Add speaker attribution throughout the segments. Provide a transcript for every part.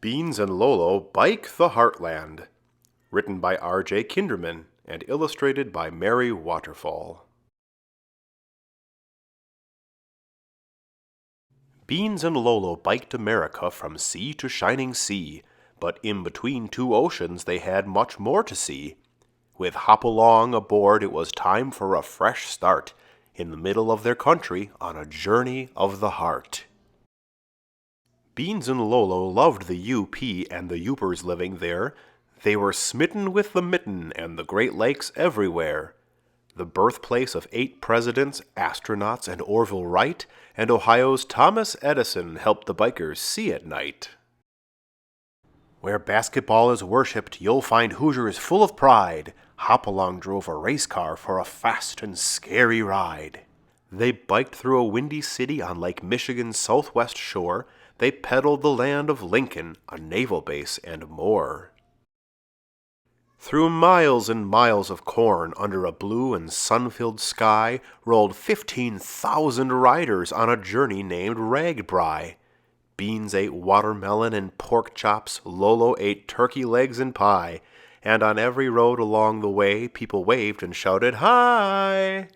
Speaker 1: Beans and Lolo Bike the Heartland, written by R.J. Kinderman and illustrated by Mary Waterfall. Beans and Lolo biked America from sea to shining sea, but in between two oceans they had much more to see. With Hop-Along aboard, it was time for a fresh start, in the middle of their country on a journey of the heart. Beans and Lolo loved the U.P. and the Yoopers living there. They were smitten with the mitten and the Great Lakes everywhere. The birthplace of 8 presidents, astronauts, and Orville Wright, and Ohio's Thomas Edison helped the bikers see at night. Where basketball is worshipped, you'll find Hoosiers full of pride. Hop-Along drove a race car for a fast and scary ride. They biked through a windy city on Lake Michigan's southwest shore. They pedaled the land of Lincoln, a naval base, and more. Through miles and miles of corn, under a blue and sun-filled sky, rolled 15,000 riders on a journey named Ragbri. Beans ate watermelon and pork chops, Lolo ate turkey legs and pie, and on every road along the way, people waved and shouted, "Hi!"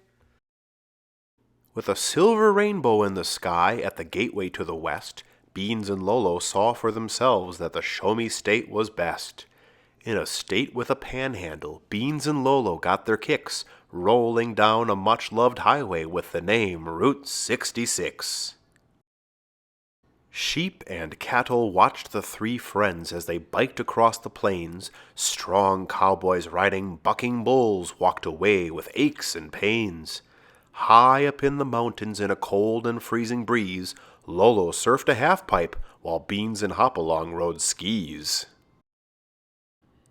Speaker 1: With a silver rainbow in the sky at the gateway to the west, Beans and Lolo saw for themselves that the Show-Me State was best. In a state with a panhandle, Beans and Lolo got their kicks, rolling down a much-loved highway with the name Route 66. Sheep and cattle watched the 3 friends as they biked across the plains. Strong cowboys riding bucking bulls walked away with aches and pains. High up in the mountains in a cold and freezing breeze, Lolo surfed a half-pipe while Beans and Hop-Along rode skis.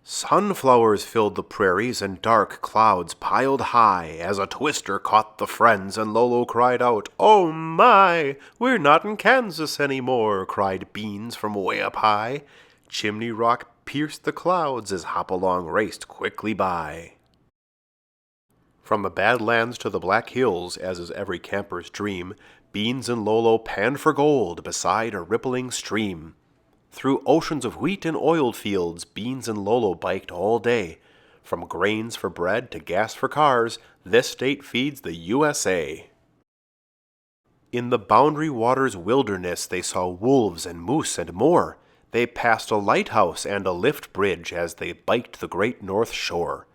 Speaker 1: Sunflowers filled the prairies and dark clouds piled high as a twister caught the friends and Lolo cried out, "Oh my, we're not in Kansas anymore," cried Beans from way up high. Chimney Rock pierced the clouds as Hop-Along raced quickly by. From the Badlands to the Black Hills, as is every camper's dream, Beans and Lolo panned for gold beside a rippling stream. Through oceans of wheat and oil fields, Beans and Lolo biked all day. From grains for bread to gas for cars, this state feeds the USA. In the Boundary Waters wilderness, they saw wolves and moose and more. They passed a lighthouse and a lift bridge as they biked the great North Shore.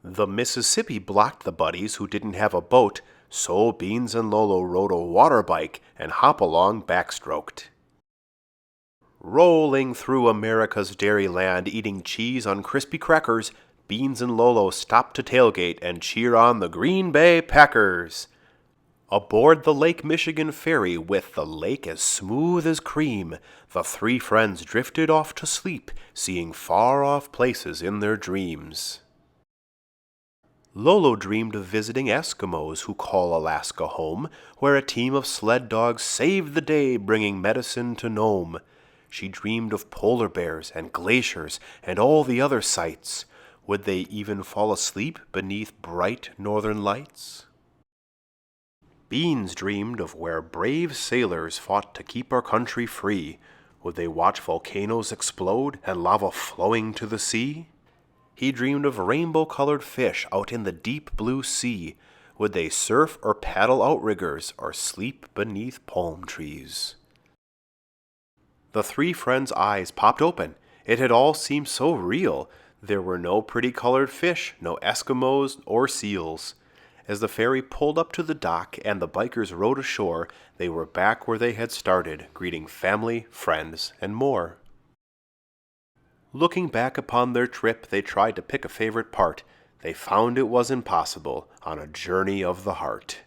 Speaker 1: The Mississippi blocked the buddies who didn't have a boat, so Beans and Lolo rode a water bike and Hop-Along backstroked. Rolling through America's dairy land, eating cheese on crispy crackers, Beans and Lolo stopped to tailgate and cheer on the Green Bay Packers. Aboard the Lake Michigan ferry, with the lake as smooth as cream, the 3 friends drifted off to sleep, seeing far-off places in their dreams. Lolo dreamed of visiting Eskimos who call Alaska home, where a team of sled dogs saved the day bringing medicine to Nome. She dreamed of polar bears and glaciers and all the other sights. Would they even fall asleep beneath bright northern lights? Beans dreamed of where brave sailors fought to keep our country free. Would they watch volcanoes explode and lava flowing to the sea? He dreamed of rainbow-colored fish out in the deep blue sea. Would they surf or paddle outriggers or sleep beneath palm trees? The 3 friends' eyes popped open. It had all seemed so real. There were no pretty colored fish, no Eskimos or seals. As the ferry pulled up to the dock and the bikers rowed ashore, they were back where they had started, greeting family, friends, and more. Looking back upon their trip, they tried to pick a favorite part. They found it was impossible on a journey of the heart.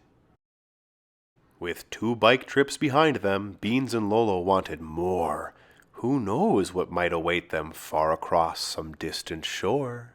Speaker 1: With 2 bike trips behind them, Beans and Lolo wanted more. Who knows what might await them far across some distant shore?